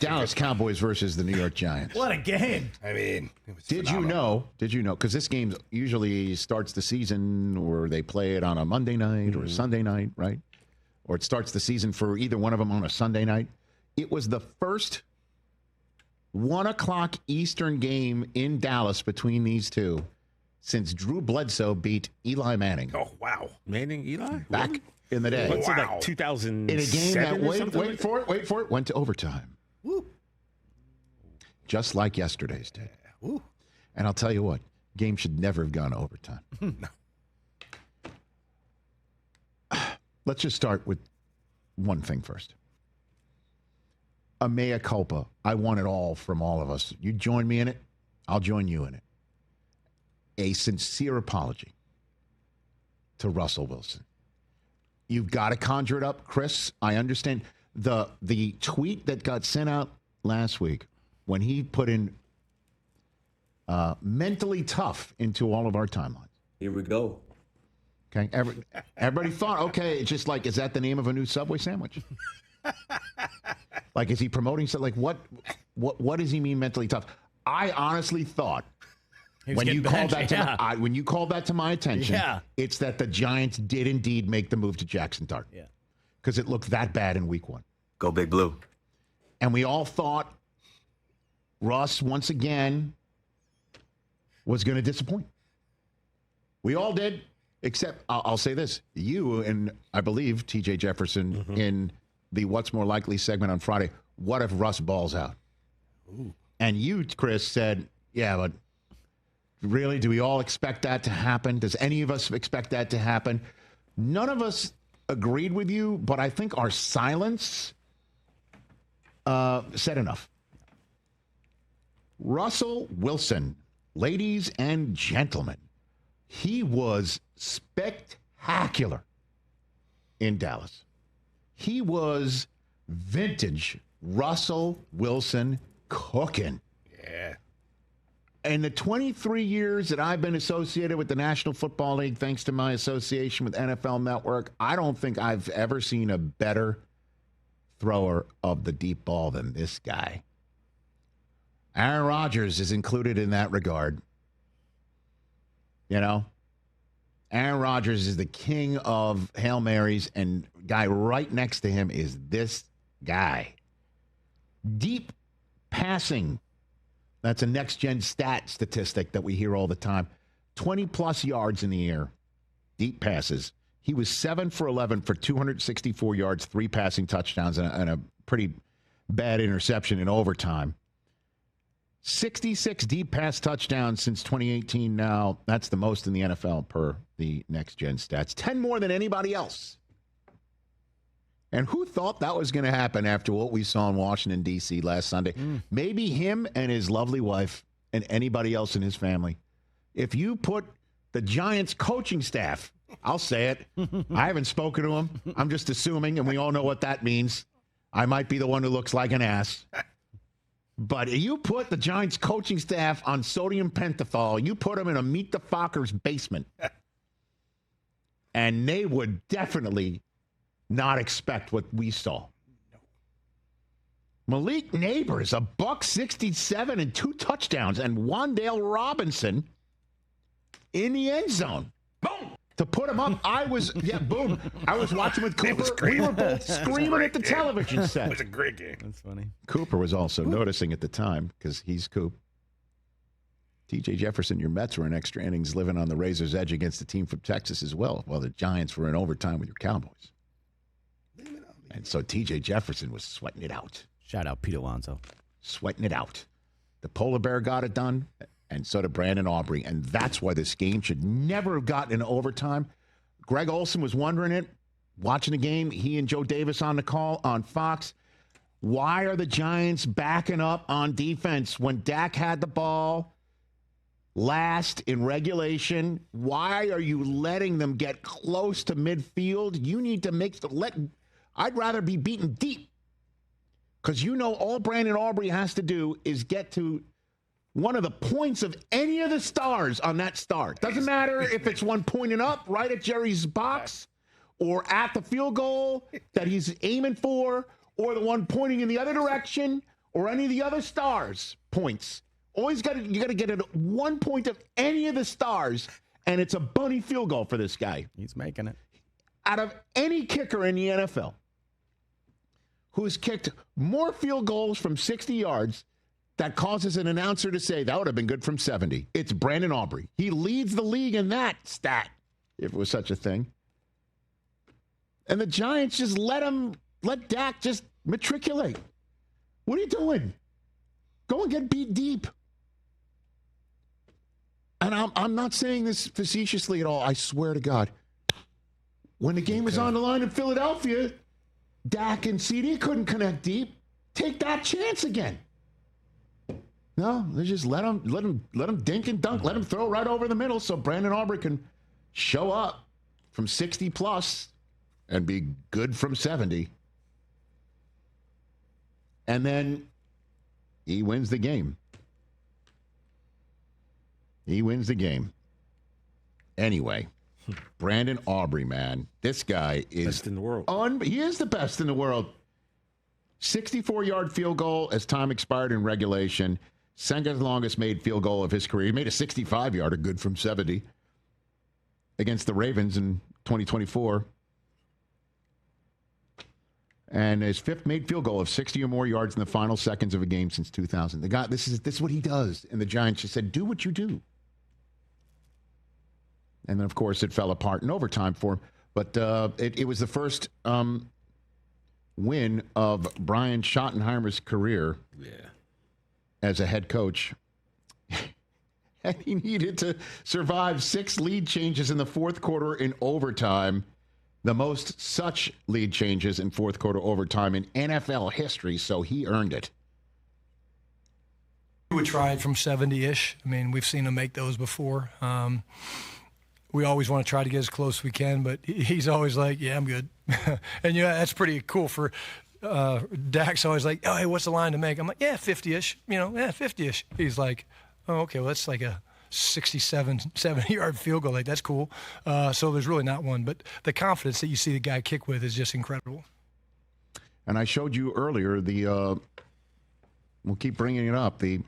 Dallas Cowboys versus the New York Giants. What a game. I mean, it was Did phenomenal. you know, because this game usually starts the season or they play it on a Monday night or a Sunday night, right? Or it starts the season for either one of them on a Sunday night. It was the first 1 o'clock Eastern game in Dallas between these two since Drew Bledsoe beat Eli Manning. Oh, wow. Manning, Eli? Back in the day. What's it, Wow. like 2007 In a game that, or wait for it, went to overtime. Woo. Just like yesterday's did. Woo. And I'll tell you what, game should never have gone to overtime. No. Let's just start with one thing first. A mea culpa. I want it all from all of us. You join me in it, I'll join you in it. A sincere apology to Russell Wilson. You've got to conjure it up, Chris. I understand the tweet that got sent out last week when he put in mentally tough into all of our timelines. Here we go. Okay, everybody thought, okay, it's just like, is that the name of a new Subway sandwich? Like, is he promoting something? Like, what does he mean mentally tough? I honestly thought when you called that to my attention, it's that the Giants did indeed make the move to Jackson Dart. Yeah. Because it looked that bad in week 1. Go Big Blue. And we all thought Russ, once again, was going to disappoint. We all did, except I'll say this. You and I believe TJ Jefferson in the What's More Likely segment on Friday, what if Russ balls out? Ooh. And you, Chris, said, yeah, but really, do we all expect that to happen? Does any of us expect that to happen? None of us agreed with you, but I think our silence said enough. Russell Wilson, ladies and gentlemen, he was spectacular in Dallas. He was vintage Russell Wilson cooking. Yeah. In the 23 years that I've been associated with the National Football League, thanks to my association with NFL Network, I don't think I've ever seen a better thrower of the deep ball than this guy. Aaron Rodgers is included in that regard. You know, Aaron Rodgers is the king of Hail Marys, and guy right next to him is this guy. Deep passing. That's a next-gen stat statistic that we hear all the time. 20-plus yards in the air. Deep passes. He was 7 for 11 for 264 yards, 3 passing touchdowns, and a pretty bad interception in overtime. 66 deep pass touchdowns since 2018 now. That's the most in the NFL per the next-gen stats. 10 more than anybody else. And who thought that was going to happen after what we saw in Washington, D.C. last Sunday? Maybe him and his lovely wife and anybody else in his family. If you put the Giants coaching staff, I'll say it. I haven't spoken to him. I'm just assuming, and we all know what that means. I might be the one who looks like an ass. But you put the Giants coaching staff on sodium pentothal, you put them in a Meet the Fockers basement, and they would definitely not expect what we saw. No. Malik Neighbors, $167 and 2 touchdowns, and Wan'Dale Robinson in the end zone. Boom! To put him up, boom. I was watching with Cooper. We were both screaming at the television set. It was a great game. That's funny. Cooper was also noticing at the time, because he's Coop. TJ Jefferson, your Mets were in extra innings living on the razor's edge against a team from Texas as well, while the Giants were in overtime with your Cowboys. And so TJ Jefferson was sweating it out. Shout out Pete Alonso. Sweating it out. The Polar Bear got it done, and so did Brandon Aubrey. And that's why this game should never have gotten into overtime. Greg Olson was wondering it, watching the game. He and Joe Davis on the call on Fox. Why are the Giants backing up on defense when Dak had the ball last in regulation? Why are you letting them get close to midfield? You need to I'd rather be beaten deep, because all Brandon Aubrey has to do is get to one of the points of any of the stars on that star. Doesn't matter if it's one pointing up right at Jerry's box or at the field goal that he's aiming for, or the one pointing in the other direction, or any of the other stars points. You got to get at 1 point of any of the stars, and it's a bunny field goal for this guy. He's making it. Out of any kicker in the NFL who's kicked more field goals from 60 yards that causes an announcer to say that would have been good from 70, it's Brandon Aubrey. He leads the league in that stat, if it was such a thing. And the Giants just let Dak just matriculate. What are you doing? Go and get beat deep. And I'm not saying this facetiously at all. I swear to God. When the game was on the line in Philadelphia, Dak and CD couldn't connect deep. Take that chance again. No, they just let him dink and dunk. Let him throw right over the middle so Brandon Aubrey can show up from 60 plus and be good from 70. And then he wins the game. He wins the game. Anyway, Brandon Aubrey, man. This guy is best in the world. He is the best in the world. 64-yard field goal as time expired in regulation. Second longest made field goal of his career. He made a 65-yarder, good from 70, against the Ravens in 2024. And his fifth made field goal of 60 or more yards in the final seconds of a game since 2000. The guy, this is what he does. And the Giants just said, do what you do. And then, of course, it fell apart in overtime for him. But it was the first win of Brian Schottenheimer's career as a head coach. And he needed to survive 6 lead changes in the fourth quarter in overtime. The most such lead changes in fourth quarter overtime in NFL history, so he earned it. We would try it from 70-ish. I mean, we've seen him make those before. We always want to try to get as close as we can, but he's always like, yeah, I'm good. And, that's pretty cool for Dak's always like, oh, hey, what's the line to make? I'm like, yeah, 50-ish, 50-ish. He's like, oh, okay, well, that's like a 70-yard field goal. Like, that's cool. So there's really not one. But the confidence that you see the guy kick with is just incredible. And I showed you earlier we'll keep bringing it up, the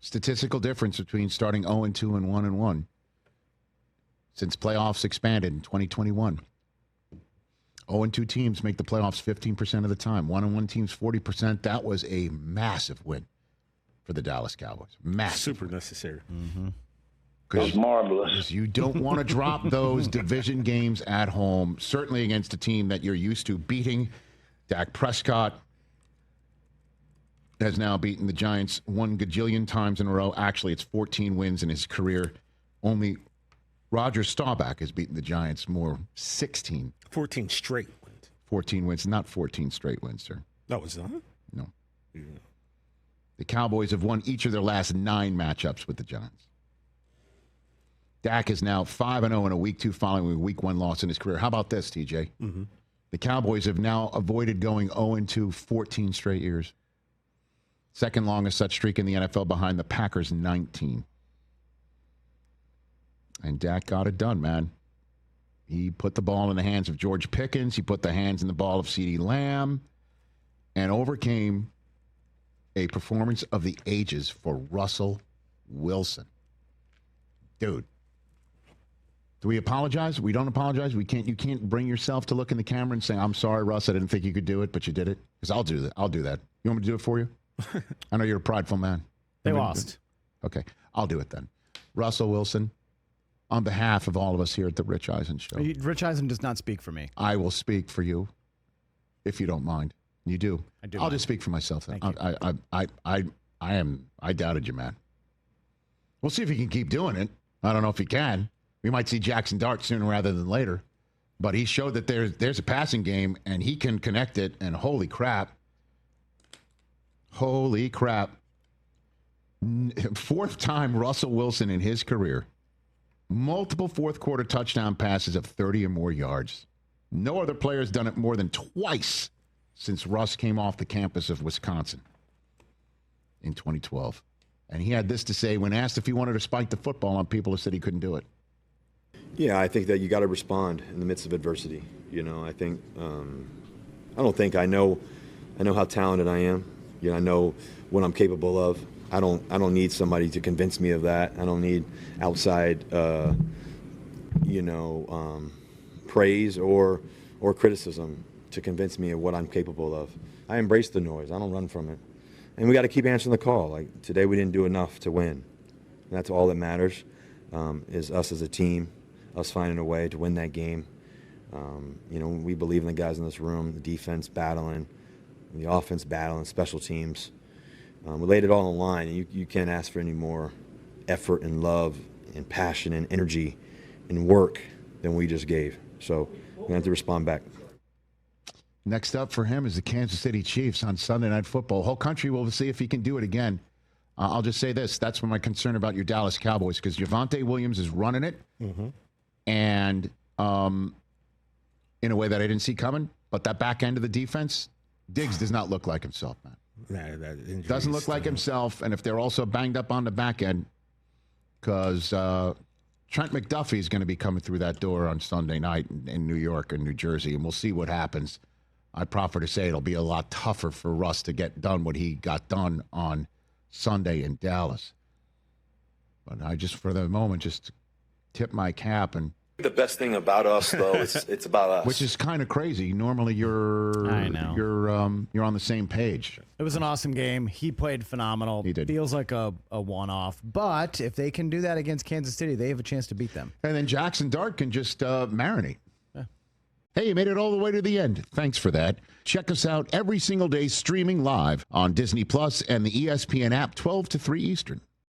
statistical difference between starting 0-2 and 1-1 since playoffs expanded in 2021. 0-2 teams make the playoffs 15% of the time. 1-1 teams 40%. That was a massive win for the Dallas Cowboys. Massive. Super necessary. Mm-hmm. It was marvelous. You don't want to drop those division games at home, certainly against a team that you're used to beating. Dak Prescott has now beaten the Giants 1 gajillion times in a row. Actually, it's 14 wins in his career. Only Roger Staubach has beaten the Giants more, 16. 14 straight wins. 14 wins, not 14 straight wins, sir. No, it's not? No. Yeah. The Cowboys have won each of their last 9 matchups with the Giants. Dak is now 5-0 in a Week 2 following a Week 1 loss in his career. How about this, TJ? Mm-hmm. The Cowboys have now avoided going 0-2 14 straight years. Second longest such streak in the NFL behind the Packers, 19. And Dak got it done, man. He put the ball in the hands of George Pickens. He put the hands in the ball of CeeDee Lamb and overcame a performance of the ages for Russell Wilson. Dude. Do we apologize? We don't apologize? You can't bring yourself to look in the camera and say, I'm sorry, Russ, I didn't think you could do it, but you did it? Because I'll do that. I'll do that. You want me to do it for you? I know you're a prideful man. They lost. Okay. I'll do it then. Russell Wilson, on behalf of all of us here at the Rich Eisen Show. Rich Eisen does not speak for me. I will speak for you, if you don't mind. You do. I do. I'll just speak for myself then. Thank you. I doubted you, man. We'll see if he can keep doing it. I don't know if he can. We might see Jackson Dart sooner rather than later. But he showed that there's a passing game, and he can connect it, and holy crap. Holy crap. 4th time Russell Wilson in his career. Multiple fourth quarter touchdown passes of 30 or more yards. No other player has done it more than twice since Russ came off the campus of Wisconsin in 2012. And he had this to say when asked if he wanted to spike the football on people who said he couldn't do it. Yeah, I think that you got to respond in the midst of adversity. I think I don't think I know how talented I am. I know what I'm capable of. I don't need somebody to convince me of that. I don't need outside, praise or criticism to convince me of what I'm capable of. I embrace the noise. I don't run from it. And we got to keep answering the call. Like today, we didn't do enough to win. And that's all that matters, is us as a team, us finding a way to win that game. We believe in the guys in this room, the defense battling, the offense battling, special teams. We laid it all on the line, and you can't ask for any more effort and love and passion and energy and work than we just gave. So we're going to have to respond back. Next up for him is the Kansas City Chiefs on Sunday Night Football. The whole country will see if he can do it again. I'll just say this. That's my concern about your Dallas Cowboys, because Javonte Williams is running it, and in a way that I didn't see coming. But that back end of the defense, Diggs does not look like himself, man. Doesn't look like himself. And if they're also banged up on the back end, because Trent McDuffie is going to be coming through that door on Sunday night in New York and New Jersey, and we'll see what happens. I'd proffer to say it'll be a lot tougher for Russ to get done what he got done on Sunday in Dallas. But I just, for the moment, just tip my cap. And the best thing about us, though, it's about us. Which is kind of crazy. Normally, you're on the same page. It was an awesome game. He played phenomenal. He did. Feels like a one-off. But if they can do that against Kansas City, they have a chance to beat them. And then Jackson Dart can just marinate. Hey, you made it all the way to the end. Thanks for that. Check us out every single day streaming live on Disney Plus and the ESPN app 12 to 3 Eastern.